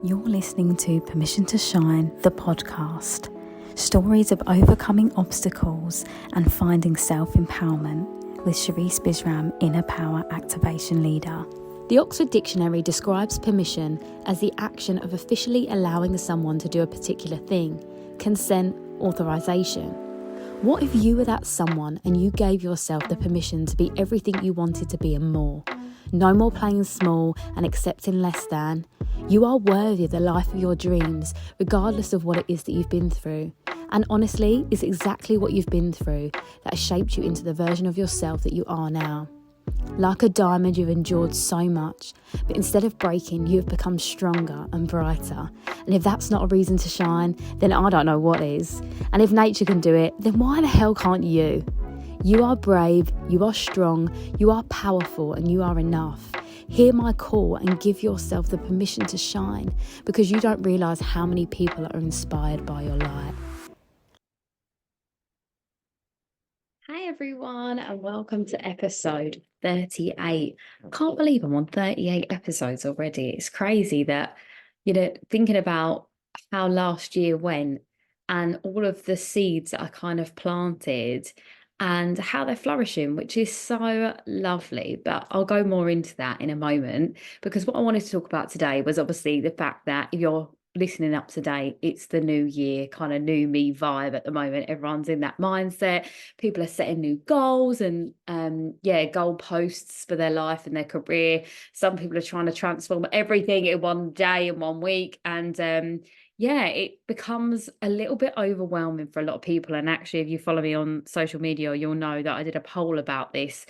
You're listening to Permission to Shine, the podcast. Stories of overcoming obstacles and finding self-empowerment with Sherisse Bisram, Inner Power Activation Leader. The Oxford Dictionary describes permission as the action of officially allowing someone to do a particular thing, consent, authorization. What if you were that someone and you gave yourself the permission to be everything you wanted to be and more? No more playing small and accepting less than. You are worthy of the life of your dreams, regardless of what it is that you've been through. And honestly, it's exactly what you've been through that has shaped you into the version of yourself that you are now. Like a diamond, you've endured so much, but instead of breaking, you have become stronger and brighter. And if that's not a reason to shine, then I don't know what is. And if nature can do it, then why the hell can't you? You are brave, you are strong, you are powerful, and you are enough. Hear my call and give yourself the permission to shine, because you don't realise how many people are inspired by your light. Hi everyone, and welcome to episode 38. I can't believe I'm on 38 episodes already. It's crazy that, thinking about how last year went and all of the seeds that I kind of planted and how they're flourishing, which is so lovely. But I'll go more into that in a moment, because what I wanted to talk about today was obviously the fact that if you're listening up today, it's the new year, kind of new me vibe at the moment. Everyone's in that mindset. People are setting new goals and goal posts for their life and their career. Some people are trying to transform everything in one day, in 1 week. And it becomes a little bit overwhelming for a lot of people. And actually, if you follow me on social media, you'll know that I did a poll about this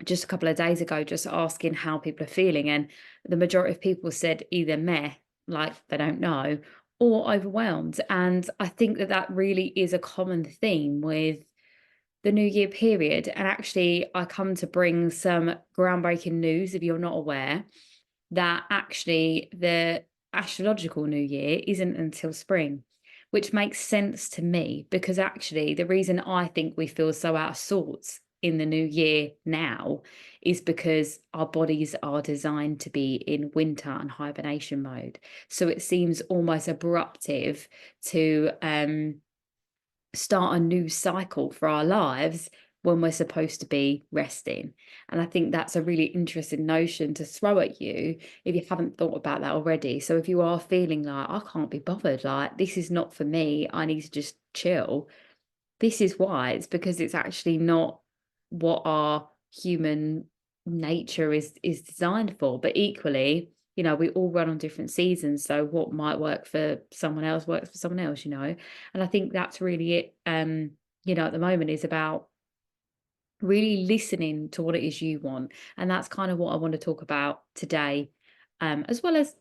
just a couple of days ago, just asking how people are feeling. And the majority of people said either meh, like they don't know, or overwhelmed. And I think that that really is a common theme with the New Year period. And actually, I come to bring some groundbreaking news, if you're not aware, that actually the astrological New Year isn't until spring, which makes sense to me, because actually the reason I think we feel so out of sorts in the new year now is because our bodies are designed to be in winter and hibernation mode. So it seems almost abruptive to start a new cycle for our lives when we're supposed to be resting. And I think that's a really interesting notion to throw at you if you haven't thought about that already. So if you are feeling like, I can't be bothered, like this is not for me, I need to just chill, this is why. It's because it's actually not what our human nature is designed for. But equally, we all run on different seasons, so what might work for someone else works for someone else. And I think that's really it. At the moment is about really listening to what it is you want, and that's kind of what I want to talk about today, as well as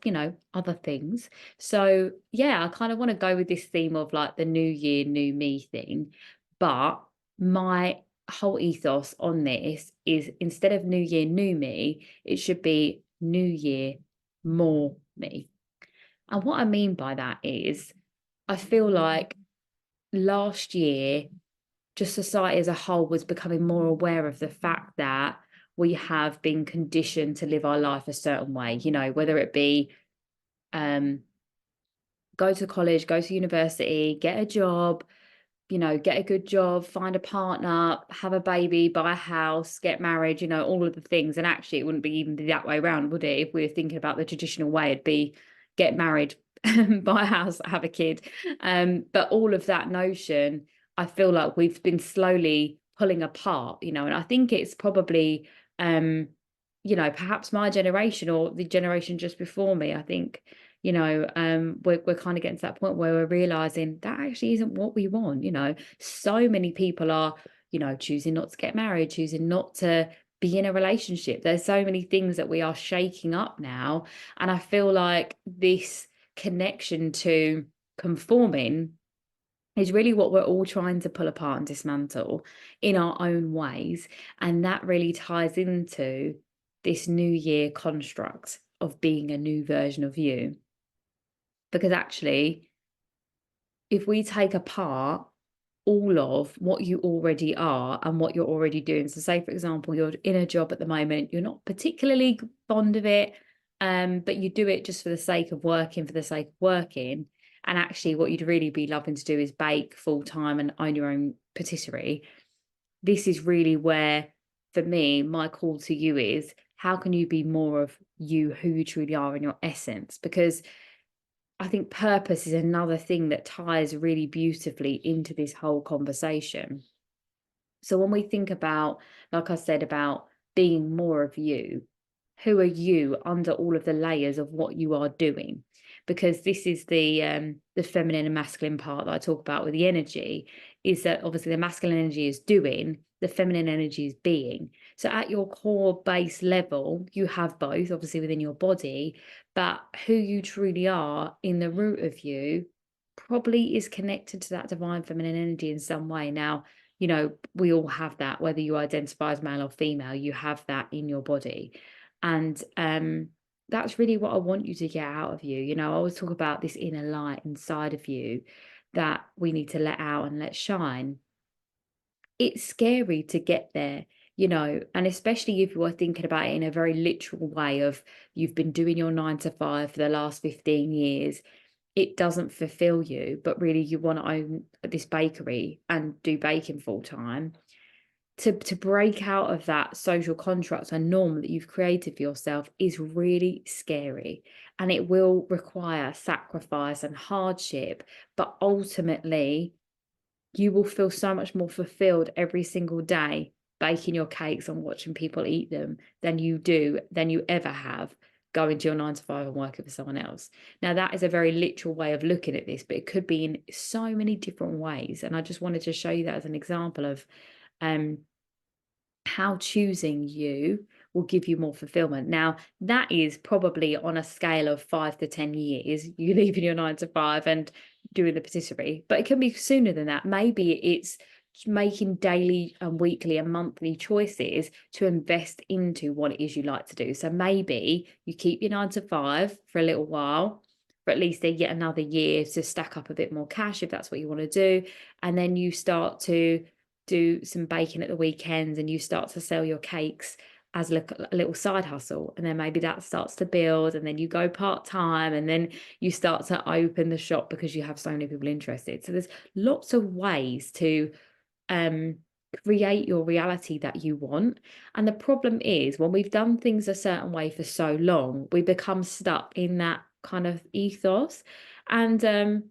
other things. So I kind of want to go with this theme of like the new year new me thing, but my whole ethos on this is, instead of new year new me, it should be new year more me. And what I mean by that is, I feel like last year, just society as a whole was becoming more aware of the fact that we have been conditioned to live our life a certain way, whether it be go to college, go to university, get a job, get a good job, find a partner, have a baby, buy a house, get married, all of the things. And actually, it wouldn't be even that way around, would it? If we were thinking about the traditional way, it'd be get married, buy a house, have a kid. But all of that notion, I feel like we've been slowly pulling apart, and I think it's probably, perhaps my generation or the generation just before me. I think, we're kind of getting to that point where we're realizing that actually isn't what we want. So many people are, choosing not to get married, choosing not to be in a relationship. There's so many things that we are shaking up now. And I feel like this connection to conforming is really what we're all trying to pull apart and dismantle in our own ways. And that really ties into this new year construct of being a new version of you. Because actually, if we take apart all of what you already are and what you're already doing, so say, for example, you're in a job at the moment, you're not particularly fond of it, But you do it just for the sake of working, for the sake of working. And actually, what you'd really be loving to do is bake full time and own your own patisserie. This is really where, for me, my call to you is, how can you be more of you, who you truly are in your essence? Because I think purpose is another thing that ties really beautifully into this whole conversation. So when we think about, like I said, about being more of you, who are you under all of the layers of what you are doing? Because this is the feminine and masculine part that I talk about with the energy, is that obviously the masculine energy is doing, the feminine energy is being. So at your core base level, you have both, obviously within your body, but who you truly are in the root of you probably is connected to that divine feminine energy in some way. Now, you know, we all have that, whether you identify as male or female, you have that in your body. And that's really what I want you to get out of you. You know, I always talk about this inner light inside of you that we need to let out and let shine. It's scary to get there, you know, and especially if you are thinking about it in a very literal way of, you've been doing your 9 to 5 for the last 15 years, it doesn't fulfill you, but really you want to own this bakery and do baking full time. To break out of that social contract and norm that you've created for yourself is really scary, and it will require sacrifice and hardship, but ultimately you will feel so much more fulfilled every single day baking your cakes and watching people eat them than you ever have going to your 9 to 5 and working for someone else. Now, that is a very literal way of looking at this, but it could be in so many different ways. And I just wanted to show you that as an example of um, how choosing you will give you more fulfillment. Now, that is probably on a scale of 5 to 10 years, you leaving your 9 to 5 and doing the patisserie, but it can be sooner than that. Maybe it's making daily and weekly and monthly choices to invest into what it is you like to do. So maybe you keep your 9 to 5 for a little while, for at least yet another year, to stack up a bit more cash if that's what you want to do. And then you start to do some baking at the weekends and you start to sell your cakes as a little side hustle, and then maybe that starts to build, and then you go part-time, and then you start to open the shop because you have so many people interested. So there's lots of ways to create your reality that you want. And the problem is, when we've done things a certain way for so long, we become stuck in that kind of ethos. And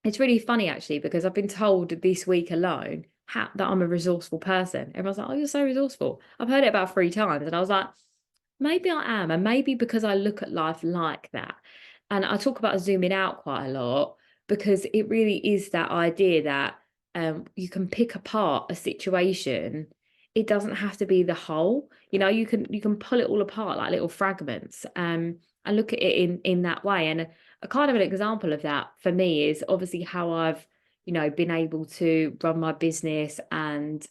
it's really funny actually, because I've been told this week alone that I'm a resourceful person. Everyone's like, "Oh, you're so resourceful." I've heard it about 3 times, and I was like, maybe I am, and maybe because I look at life like that. And I talk about zooming out quite a lot, because it really is that idea that you can pick apart a situation. It doesn't have to be the whole. You know, you can pull it all apart like little fragments, and look at it in that way. And a kind of an example of that for me is obviously how I've, you know, been able to run my business and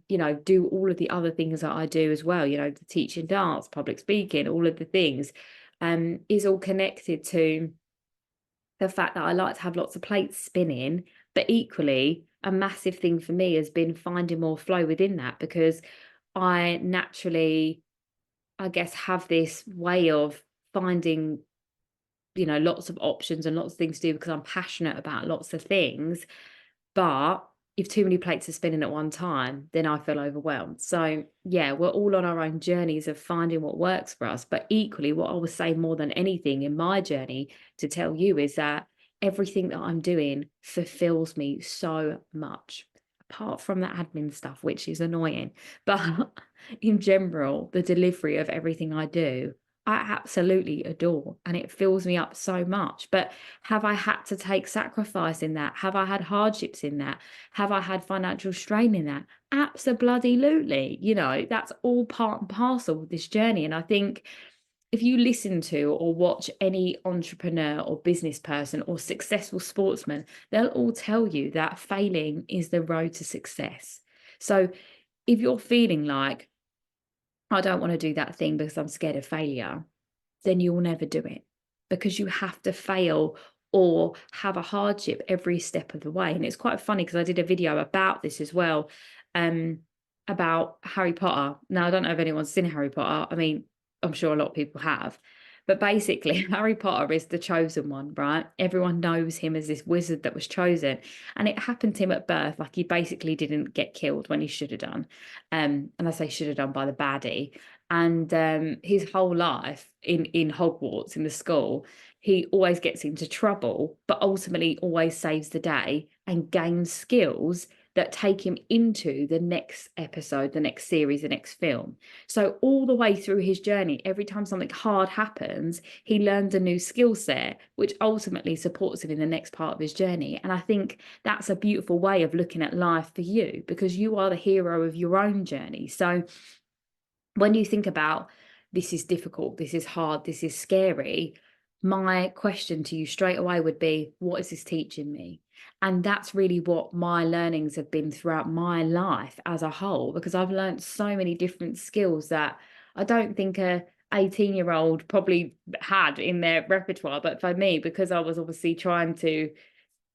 you know, do all of the other things that I do as well, you know, the teaching dance, public speaking, all of the things, is all connected to the fact that I like to have lots of plates spinning. But equally, a massive thing for me has been finding more flow within that, because I naturally, I guess, have this way of finding, you know, lots of options and lots of things to do, because I'm passionate about lots of things. But if too many plates are spinning at one time, then I feel overwhelmed. So yeah, we're all on our own journeys of finding what works for us. But equally, what I would say more than anything in my journey to tell you is that everything that I'm doing fulfills me so much, apart from the admin stuff, which is annoying. But in general, the delivery of everything I do, I absolutely adore, and it fills me up so much. But have I had to take sacrifice in that? Have I had hardships in that? Have I had financial strain in that? Absolutely. You know, that's all part and parcel of this journey. And I think if you listen to or watch any entrepreneur or business person or successful sportsman, they'll all tell you that failing is the road to success. So if you're feeling like, I don't want to do that thing because I'm scared of failure, then you will never do it, because you have to fail or have a hardship every step of the way. And it's quite funny, because I did a video about this as well, about Harry Potter. Now, I don't know if anyone's seen Harry Potter. I mean, I'm sure a lot of people have. But basically, Harry Potter is the chosen one, right? Everyone knows him as this wizard that was chosen. And it happened to him at birth. Like he basically didn't get killed when he should have done. And I say should have done by the baddie. And his whole life in Hogwarts, in the school, he always gets into trouble, but ultimately always saves the day and gains skills that take him into the next episode, the next series, the next film. So all the way through his journey, every time something hard happens, he learns a new skill set, which ultimately supports him in the next part of his journey. And I think that's a beautiful way of looking at life for you, because you are the hero of your own journey. So when you think about this is difficult, this is hard, this is scary, my question to you straight away would be, what is this teaching me? And that's really what my learnings have been throughout my life as a whole, because I've learned so many different skills that I don't think a 18-year-old probably had in their repertoire. But for me, because I was obviously trying to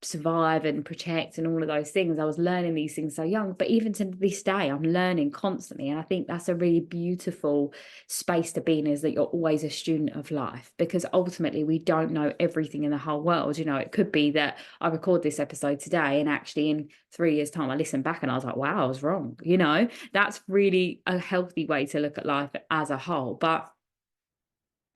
survive and protect and all of those things, I was learning these things so young. But even to this day, I'm learning constantly. And I think that's a really beautiful space to be in, is that you're always a student of life, because ultimately we don't know everything in the whole world. You know, it could be that I record this episode today and actually in 3 years' time I listen back and I was like, wow, I was wrong. You know, that's really a healthy way to look at life as a whole. But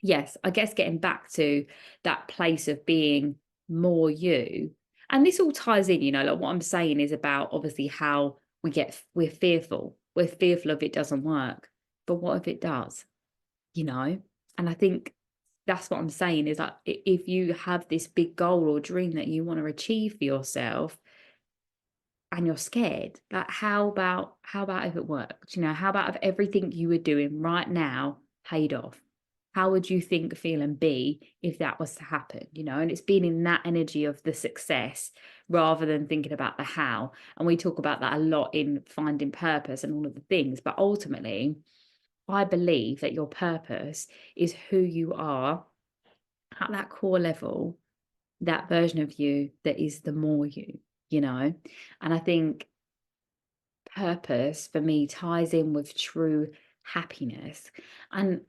yes, I guess getting back to that place of being more you. And this all ties in, you know, like what I'm saying is about obviously how we're fearful. We're fearful of it doesn't work. But what if it does? You know? And I think that's what I'm saying is that if you have this big goal or dream that you want to achieve for yourself and you're scared, like how about if it worked? You know, how about if everything you were doing right now paid off? How would you think, feel, and be if that was to happen? You know, and it's been in that energy of the success rather than thinking about the how. And we talk about that a lot in finding purpose and all of the things. But ultimately, I believe that your purpose is who you are at that core level, that version of you that is the more you, you know. And I think purpose for me ties in with true happiness. And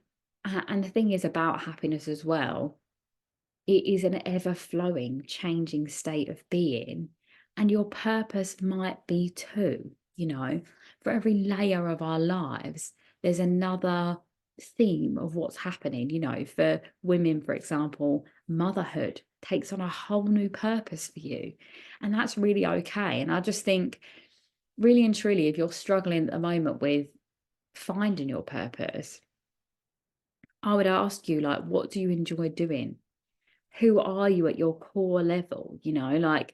and the thing is about happiness as well, it is an ever flowing, changing state of being. And your purpose might be too, you know, for every layer of our lives, there's another theme of what's happening. You know, for women, for example, motherhood takes on a whole new purpose for you. And that's really okay. And I just think, really and truly, if you're struggling at the moment with finding your purpose, I would ask you, like, what do you enjoy doing? Who are you at your core level? You know, like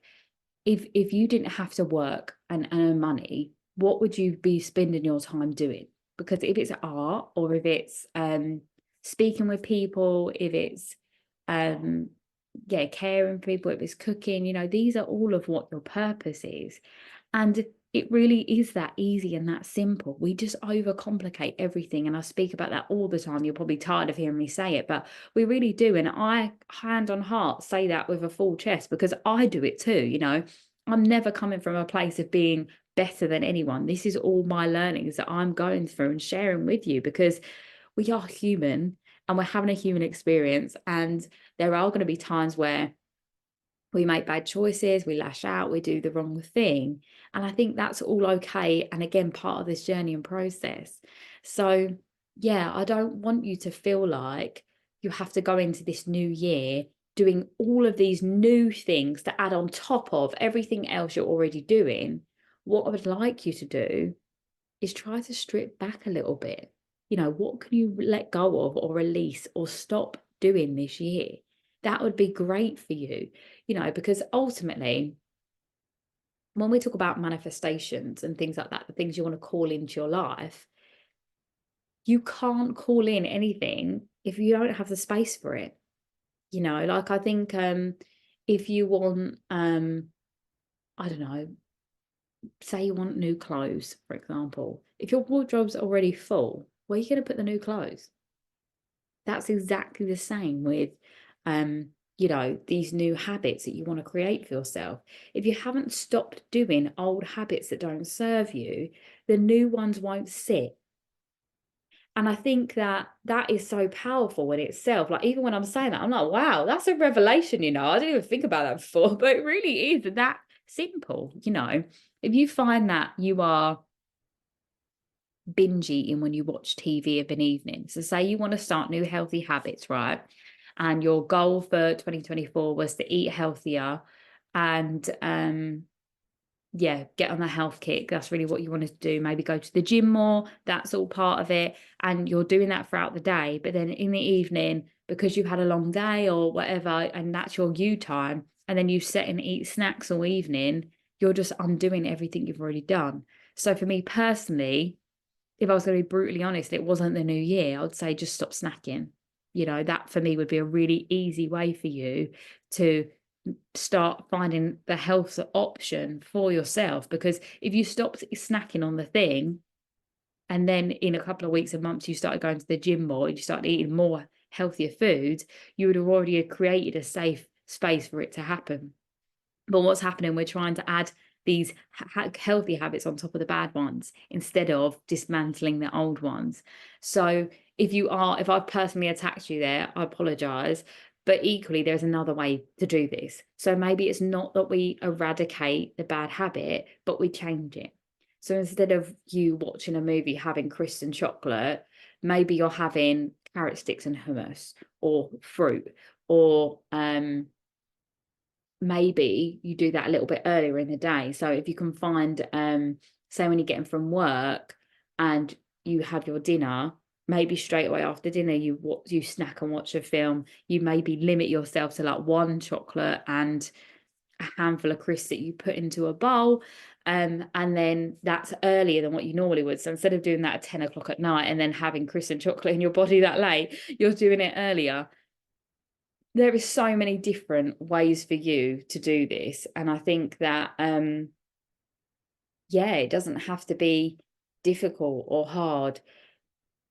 if you didn't have to work and earn money, what would you be spending your time doing? Because if it's art, or if it's speaking with people, if it's um yeah, caring for people, if it's cooking, you know, these are all of what your purpose is. And it really is that easy and that simple. We just overcomplicate everything. And I speak about that all the time. You're probably tired of hearing me say it, but we really do. And I, hand on heart, say that with a full chest, because I do it too. You know, I'm never coming from a place of being better than anyone. This is all my learnings that I'm going through and sharing with you, because we are human and we're having a human experience. And there are going to be times where we make bad choices, we lash out, we do the wrong thing. And I think that's all okay. And again, part of this journey and process. So, yeah, I don't want you to feel like you have to go into this new year doing all of these new things to add on top of everything else you're already doing. What I would like you to do is try to strip back a little bit. You know, what can you let go of or release or stop doing this year? That would be great for you, you know, because ultimately, when we talk about manifestations and things like that, the things you want to call into your life, you can't call in anything if you don't have the space for it. You know, like I think if you want I don't know, say you want new clothes, for example, if your wardrobe's already full, where are you going to put the new clothes? That's exactly the same with you know, these new habits that you want to create for yourself. If you haven't stopped doing old habits that don't serve you, the new ones won't sit. And I think that that is so powerful in itself. Like, even when I'm saying that, I'm like, wow, that's a revelation, you know. I didn't even think about that before, but it really is that simple, you know. If you find that you are binge eating when you watch TV of an evening, so say you want to start new healthy habits, right? And your goal for 2024 was to eat healthier and yeah, get on the health kick. That's really what you wanted to do. Maybe go to the gym more. That's all part of it. And you're doing that throughout the day. But then in the evening, because you've had a long day or whatever, and that's your you time, and then you sit and eat snacks all evening, you're just undoing everything you've already done. So for me personally, if I was going to be brutally honest, it wasn't the new year, I would say just stop snacking. You know, that for me would be a really easy way for you to start finding the health option for yourself. Because if you stopped snacking on the thing, and then in a couple of weeks and months you started going to the gym more, you started eating more healthier foods, you would have already created a safe space for it to happen. But what's happening, we're trying to add these healthy habits on top of the bad ones instead of dismantling the old ones. So if I've personally attacked you there, I apologize. But equally, there's another way to do this. So maybe it's not that we eradicate the bad habit, but we change it. So instead of you watching a movie having crisps and chocolate, maybe you're having carrot sticks and hummus or fruit, or maybe you do that a little bit earlier in the day. So if you can find, say when you're getting from work and you have your dinner, maybe straight away after dinner you snack and watch a film. You maybe limit yourself to like one chocolate and a handful of crisps that you put into a bowl. And then that's earlier than what you normally would. So instead of doing that at 10 o'clock at night and then having crisps and chocolate in your body that late, you're doing it earlier. There is so many different ways for you to do this. And I think that, yeah, it doesn't have to be difficult or hard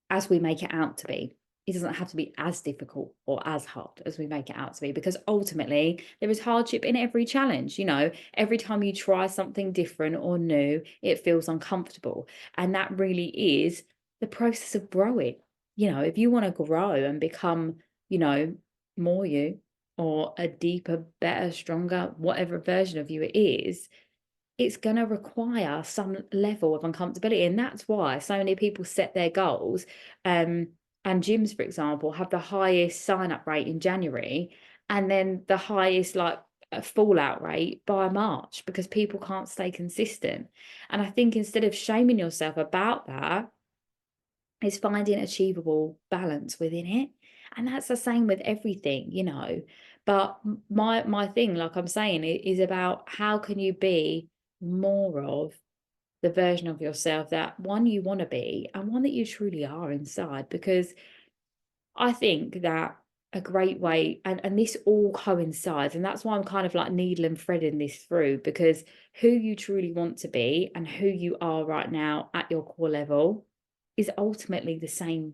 as we make it out to be. It doesn't have to be as difficult or as hard as we make it out to be, because ultimately there is hardship in every challenge. You know, every time you try something different or new, it feels uncomfortable. And that really is the process of growing. You know, if you want to grow and become, you know, more you, or a deeper, better, stronger, whatever version of you it is, it's going to require some level of uncomfortability. And that's why so many people set their goals. And gyms, for example, have the highest sign up rate in January, and then the highest like fallout rate by March, because people can't stay consistent. And I think instead of shaming yourself about that, is finding achievable balance within it. And that's the same with everything, you know. But my thing, like I'm saying, is about how can you be more of the version of yourself that one you want to be and one that you truly are inside. Because I think that a great way, and this all coincides, and that's why I'm kind of like needle and threading this through, because who you truly want to be and who you are right now at your core level is ultimately the same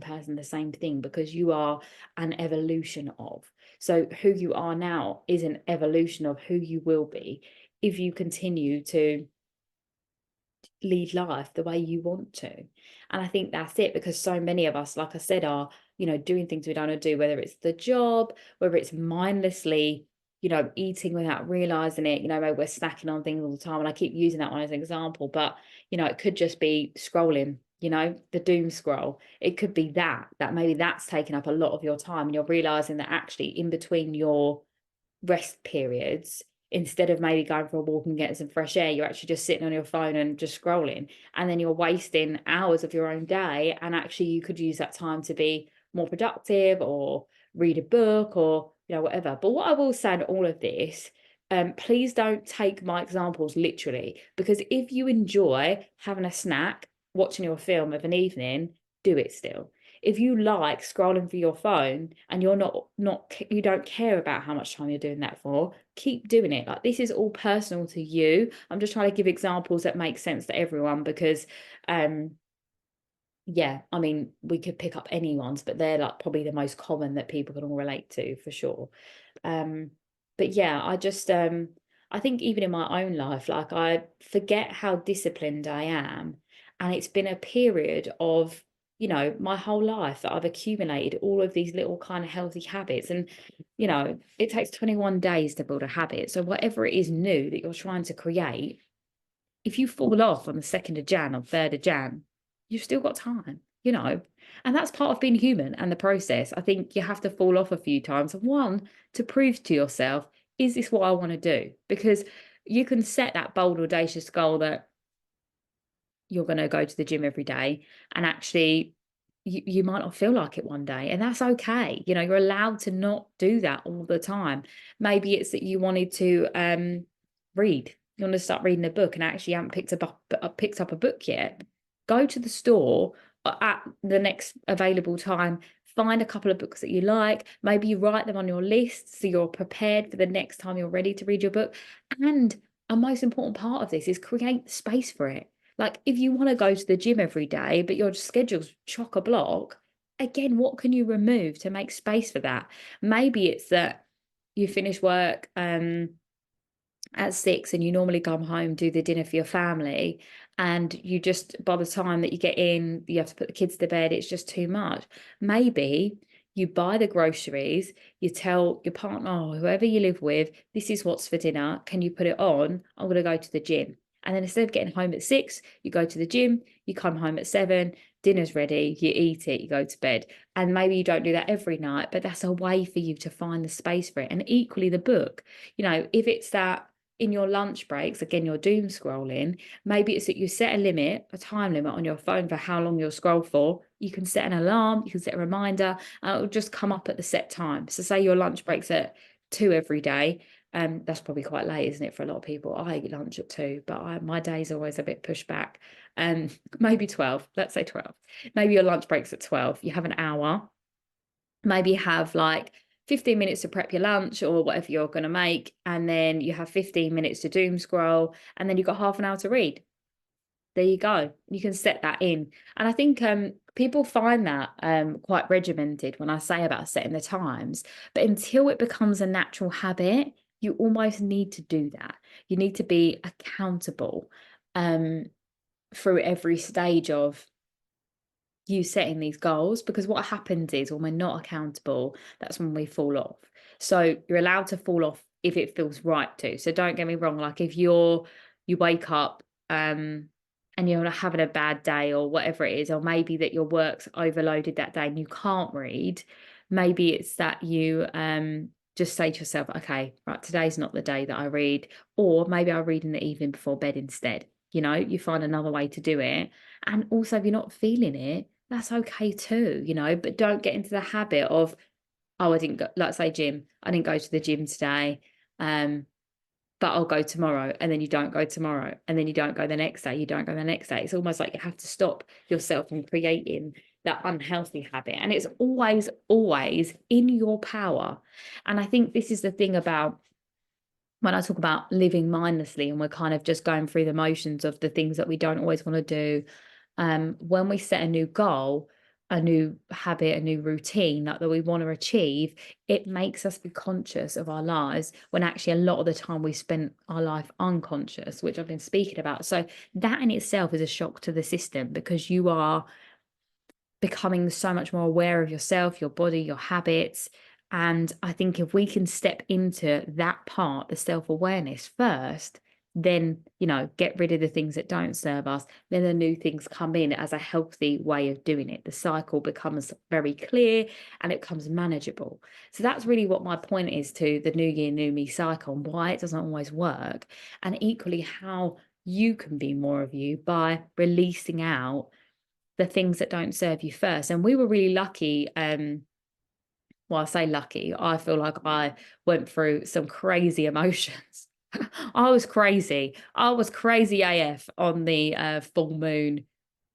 person, the same thing, because you are an evolution of. So who you are now is an evolution of who you will be if you continue to lead life the way you want to. And I think that's it, because so many of us, like I said, are, you know, doing things we don't want to do, whether it's the job, whether it's mindlessly, you know, eating without realizing it. You know, maybe we're snacking on things all the time, and I keep using that one as an example, but you know, it could just be scrolling, you know, the doom scroll. It could be that maybe that's taken up a lot of your time, and you're realizing that actually in between your rest periods, instead of maybe going for a walk and getting some fresh air, you're actually just sitting on your phone and just scrolling, and then you're wasting hours of your own day. And actually you could use that time to be more productive or read a book or, you know, whatever. But what I will say in all of this, please don't take my examples literally, because if you enjoy having a snack, watching your film of an evening, do it still. If you like scrolling through your phone and you're not you don't care about how much time you're doing that for, keep doing it. Like, this is all personal to you. I'm just trying to give examples that make sense to everyone, because yeah, I mean, we could pick up anyone's, but they're like probably the most common that people can all relate to for sure. But yeah, I think even in my own life, like, I forget how disciplined I am, and it's been a period of you know, my whole life that I've accumulated all of these little kind of healthy habits. And, you know, it takes 21 days to build a habit. So whatever it is new that you're trying to create, if you fall off on the 2nd of Jan or 3rd of Jan, you've still got time, you know. And that's part of being human and the process. I think you have to fall off a few times. One, to prove to yourself, is this what I want to do? Because you can set that bold, audacious goal that you're going to go to the gym every day, and actually you might not feel like it one day, and that's okay. You know, you're allowed to not do that all the time. Maybe it's that you wanted to read, you want to start reading a book, and actually you haven't picked up a book yet. Go to the store at the next available time, find a couple of books that you like. Maybe you write them on your list so you're prepared for the next time you're ready to read your book. And a most important part of this is create space for it. Like, if you want to go to the gym every day, but your schedule's chock a block, again, what can you remove to make space for that? Maybe it's that you finish work at 6 and you normally come home, do the dinner for your family, and you just, by the time that you get in, you have to put the kids to bed, it's just too much. Maybe you buy the groceries, you tell your partner or whoever you live with, this is what's for dinner, can you put it on? I'm going to go to the gym. And then instead of getting home at 6, you go to the gym, you come home at 7, dinner's ready, you eat it, you go to bed. And maybe you don't do that every night, but that's a way for you to find the space for it. And equally the book, you know, if it's that in your lunch breaks, again, you're doom scrolling, maybe it's that you set a limit, a time limit on your phone for how long you'll scroll for. You can set an alarm, you can set a reminder, and it'll just come up at the set time. So say your lunch breaks at 2 every day. That's probably quite late, isn't it, for a lot of people? I eat lunch at 2, but my day's always a bit pushed back. Maybe 12, let's say 12. Maybe your lunch breaks at 12. You have an hour. Maybe have like 15 minutes to prep your lunch or whatever you're going to make. And then you have 15 minutes to doom scroll. And then you've got half an hour to read. There you go. You can set that in. And I think people find that quite regimented when I say about setting the times. But until it becomes a natural habit, you almost need to do that. You need to be accountable through every stage of you setting these goals, because what happens is when we're not accountable, that's when we fall off. So you're allowed to fall off if it feels right to. So don't get me wrong, like if you wake up and you're having a bad day or whatever it is, or maybe that your work's overloaded that day and you can't read, maybe it's that you just say to yourself, okay, right, today's not the day that I read, or maybe I'll read in the evening before bed instead. You know, you find another way to do it. And also, if you're not feeling it, that's okay too, you know, but don't get into the habit of, oh, I didn't go, let's say gym, I didn't go to the gym today, but I'll go tomorrow. And then you don't go tomorrow. And then you don't go the next day. You don't go the next day. It's almost like you have to stop yourself from creating that unhealthy habit. And it's always, always in your power. And I think this is the thing about when I talk about living mindlessly and we're kind of just going through the motions of the things that we don't always want to do. When we set a new goal, a new habit, a new routine that we want to achieve, it makes us be conscious of our lives when actually a lot of the time we spend our life unconscious, which I've been speaking about. So that in itself is a shock to the system, because you are becoming so much more aware of yourself, your body, your habits. And I think if we can step into that part, the self-awareness first, then, you know, get rid of the things that don't serve us, then the new things come in as a healthy way of doing it. The cycle becomes very clear and it becomes manageable. So that's really what my point is to the new year, new me cycle, and why it doesn't always work. And equally how you can be more of you by releasing out the things that don't serve you first. And we were really lucky. Well, I say lucky, I feel like I went through some crazy emotions. I was crazy. I was crazy AF on the full moon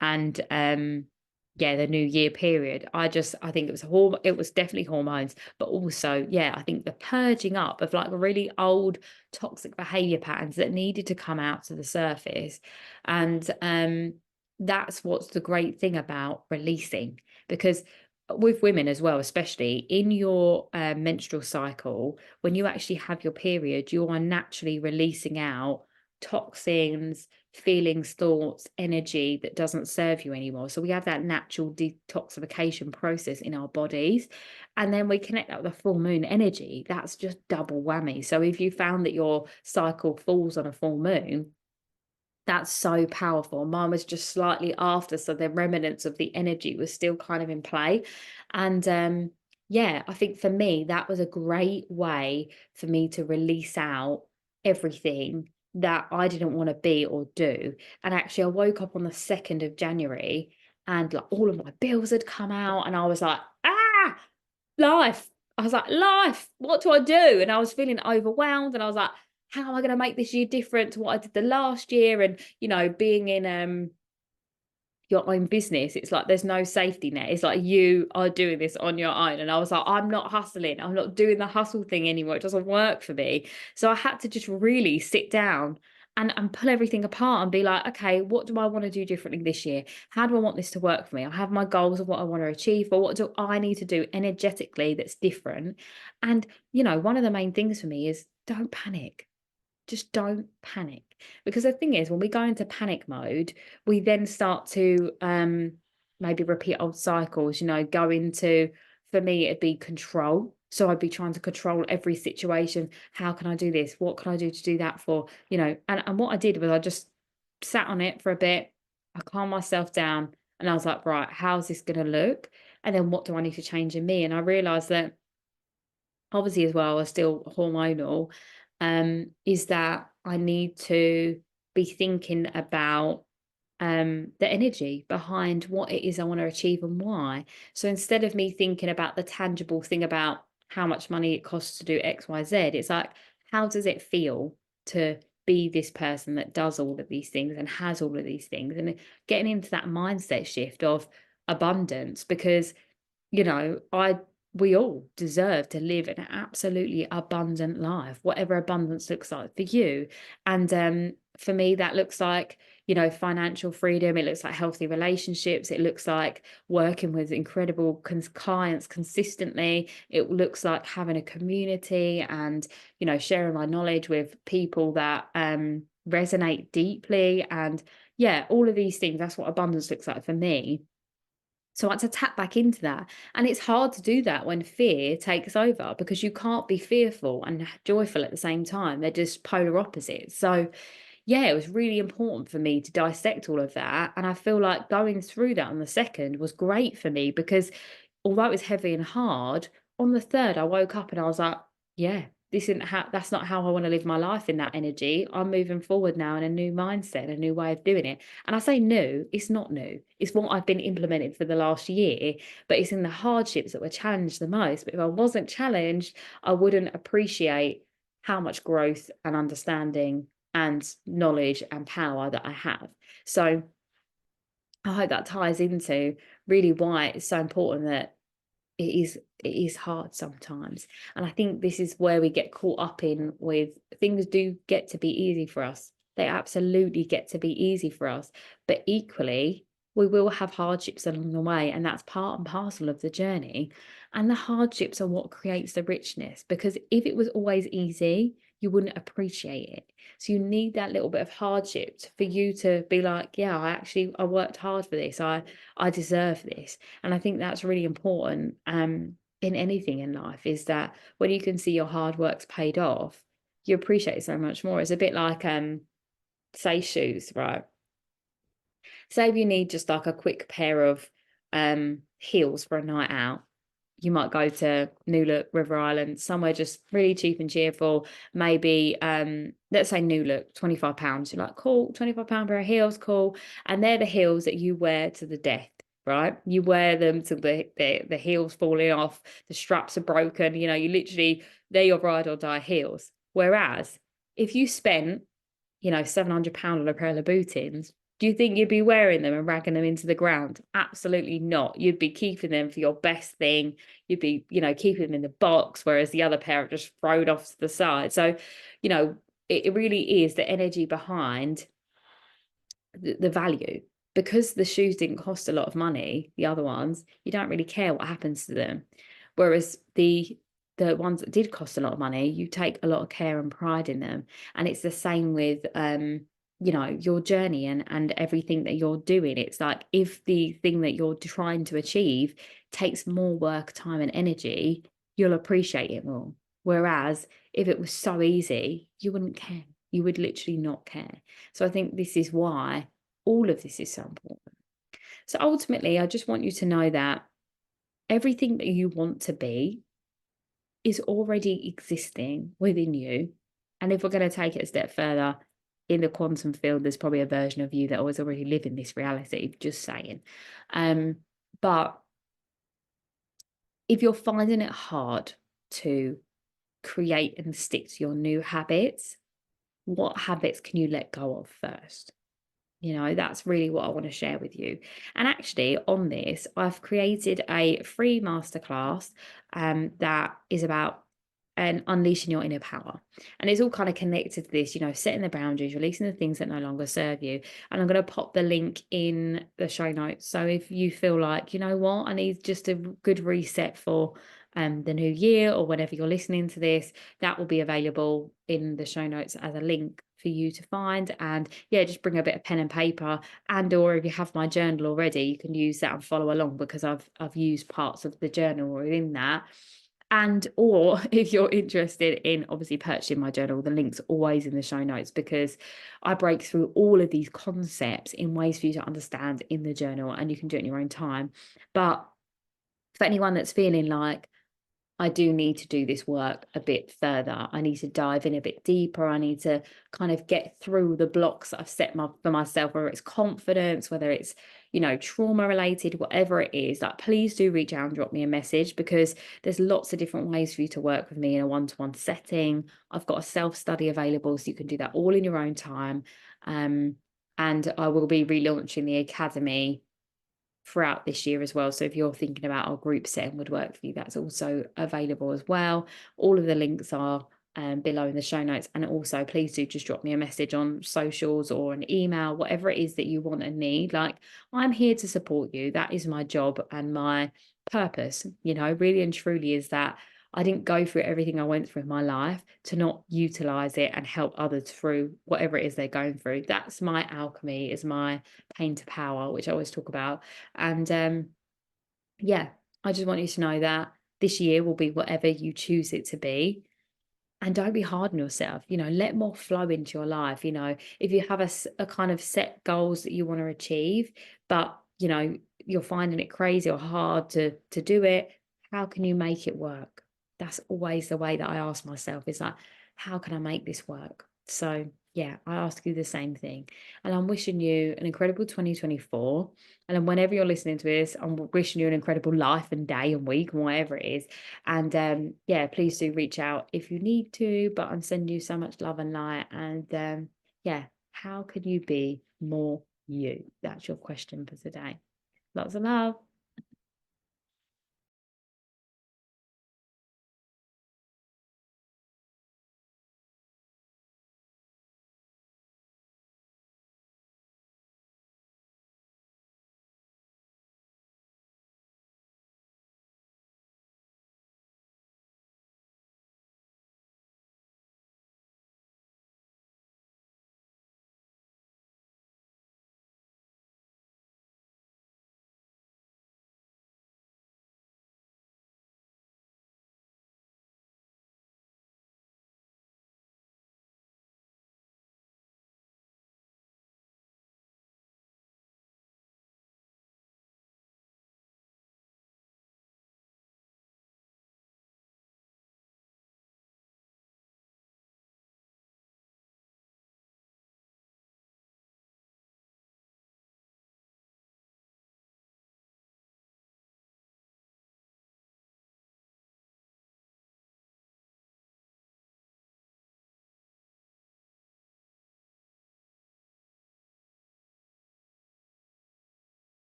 and yeah, the new year period. I think it was definitely hormones, but also, yeah, I think the purging up of like really old toxic behavior patterns that needed to come out to the surface. And that's what's the great thing about releasing, because with women as well, especially in your menstrual cycle, when you actually have your period, you are naturally releasing out toxins, feelings, thoughts, energy that doesn't serve you anymore. So we have that natural detoxification process in our bodies. And then we connect that with the full moon energy. That's just double whammy. So if you found that your cycle falls on a full moon, that's so powerful. Mine was just slightly after, so the remnants of the energy was still kind of in play. And yeah, I think for me, that was a great way for me to release out everything that I didn't want to be or do. And actually, I woke up on the 2nd of January and like all of my bills had come out, and I was like, ah, life. I was like, life, what do I do? And I was feeling overwhelmed, and I was like, how am I going to make this year different to what I did the last year? And, you know, being in your own business, it's like there's no safety net. It's like you are doing this on your own. And I was like, I'm not hustling. I'm not doing the hustle thing anymore. It doesn't work for me. So I had to just really sit down and pull everything apart and be like, okay, what do I want to do differently this year? How do I want this to work for me? I have my goals of what I want to achieve, but what do I need to do energetically that's different? And, you know, one of the main things for me is don't panic. Just don't panic. Because the thing is, when we go into panic mode, we then start to maybe repeat old cycles, you know, go into, for me, it'd be control. So I'd be trying to control every situation. How can I do this? What can I do to do that for? You know, and what I did was I just sat on it for a bit. I calmed myself down and I was like, right, how's this going to look? And then what do I need to change in me? And I realized that obviously as well are still hormonal, is that I need to be thinking about the energy behind what it is I want to achieve and why. So instead of me thinking about the tangible thing about how much money it costs to do X, Y, Z, it's like, how does it feel to be this person that does all of these things and has all of these things, and getting into that mindset shift of abundance, because you know, we all deserve to live an absolutely abundant life, whatever abundance looks like for you. And for me, that looks like, you know, financial freedom. It looks like healthy relationships. It looks like working with incredible clients consistently. It looks like having a community and, you know, sharing my knowledge with people that resonate deeply. And yeah, all of these things, that's what abundance looks like for me. So I had to tap back into that. And it's hard to do that when fear takes over, because you can't be fearful and joyful at the same time. They're just polar opposites. So, yeah, it was really important for me to dissect all of that. And I feel like going through that on the 2nd was great for me, because although it was heavy and hard, on the 3rd, I woke up and I was like, yeah, this isn't how, that's not how I want to live my life in that energy. I'm moving forward now in a new mindset, a new way of doing it. And I say new, it's not new. It's what I've been implementing for the last year, but it's in the hardships that were challenged the most. But if I wasn't challenged, I wouldn't appreciate how much growth and understanding and knowledge and power that I have. So I hope that ties into really why it's so important that it is hard sometimes. And I think this is where we get caught up in with things do get to be easy for us. They absolutely get to be easy for us. But equally, we will have hardships along the way, and that's part and parcel of the journey. And the hardships are what creates the richness, because if it was always easy, you wouldn't appreciate it. So you need that little bit of hardship for you to be like, yeah, I worked hard for this. I deserve this. And I think that's really important in anything in life, is that when you can see your hard work's paid off, you appreciate it so much more. It's a bit like say shoes, right? Say if you need just like a quick pair of heels for a night out, you might go to New Look, River Island, somewhere just really cheap and cheerful. Maybe let's say New Look, £25. You're like, cool, £25 pair of heels, cool. And they're the heels that you wear to the death, right? You wear them till the heels falling off, the straps are broken, you know, you literally, they're your ride or die heels. Whereas if you spent, you know, £700 on a pair of Louboutins, do you think you'd be wearing them and ragging them into the ground? Absolutely not. You'd be keeping them for your best thing. You'd be, you know, keeping them in the box, whereas the other pair are just thrown off to the side. So, you know, it really is the energy behind the value. Because the shoes didn't cost a lot of money, the other ones, you don't really care what happens to them. Whereas the ones that did cost a lot of money, you take a lot of care and pride in them. And it's the same with you know, your journey and everything that you're doing. It's like, if the thing that you're trying to achieve takes more work, time, and energy, you'll appreciate it more. Whereas if it was so easy, you wouldn't care. You would literally not care. So I think this is why all of this is so important. So ultimately, I just want you to know that everything that you want to be is already existing within you. And if we're going to take it a step further, in the quantum field, there's probably a version of you that was already living this reality, just saying. But if you're finding it hard to create and stick to your new habits, what habits can you let go of first? You know, that's really what I want to share with you. And actually, on this, I've created a free masterclass that is about unleashing your inner power. And it's all kind of connected to this, you know, setting the boundaries, releasing the things that no longer serve you. And I'm going to pop the link in the show notes. So if you feel like, you know what, I need just a good reset for the new year, or whenever you're listening to this, that will be available in the show notes as a link for you to find. And yeah, just bring a bit of pen and paper, and or if you have my journal already, you can use that and follow along, because I've used parts of the journal within that. And or if you're interested in obviously purchasing my journal, the link's always in the show notes, because I break through all of these concepts in ways for you to understand in the journal, and you can do it in your own time. But for anyone that's feeling like, I do need to do this work a bit further, I need to dive in a bit deeper, I need to kind of get through the blocks that I've set for myself, whether it's confidence, whether it's, you know, trauma related, whatever it is, like, please do reach out and drop me a message, because there's lots of different ways for you to work with me in a one-to-one setting. I've got a self-study available, so you can do that all in your own time. And I will be relaunching the academy throughout this year as well. So if you're thinking about our group setting would work for you, that's also available as well. All of the links are below in the show notes. And also, please do just drop me a message on socials or an email, whatever it is that you want and need. Like, I'm here to support you. That is my job and my purpose, you know, really and truly, is that I didn't go through everything I went through in my life to not utilize it and help others through whatever it is they're going through. That's my alchemy, is my pain to power, which I always talk about. And yeah, I just want you to know that this year will be whatever you choose it to be. And don't be hard on yourself, you know, let more flow into your life. You know, if you have a kind of set goals that you want to achieve, but, you know, you're finding it crazy or hard to do it, how can you make it work? That's always the way that I ask myself, is like, how can I make this work? So yeah, I ask you the same thing. And I'm wishing you an incredible 2024. And then whenever you're listening to this, I'm wishing you an incredible life and day and week and whatever it is. And yeah, please do reach out if you need to. But I'm sending you so much love and light. And yeah, how could you be more you? That's your question for today. Lots of love.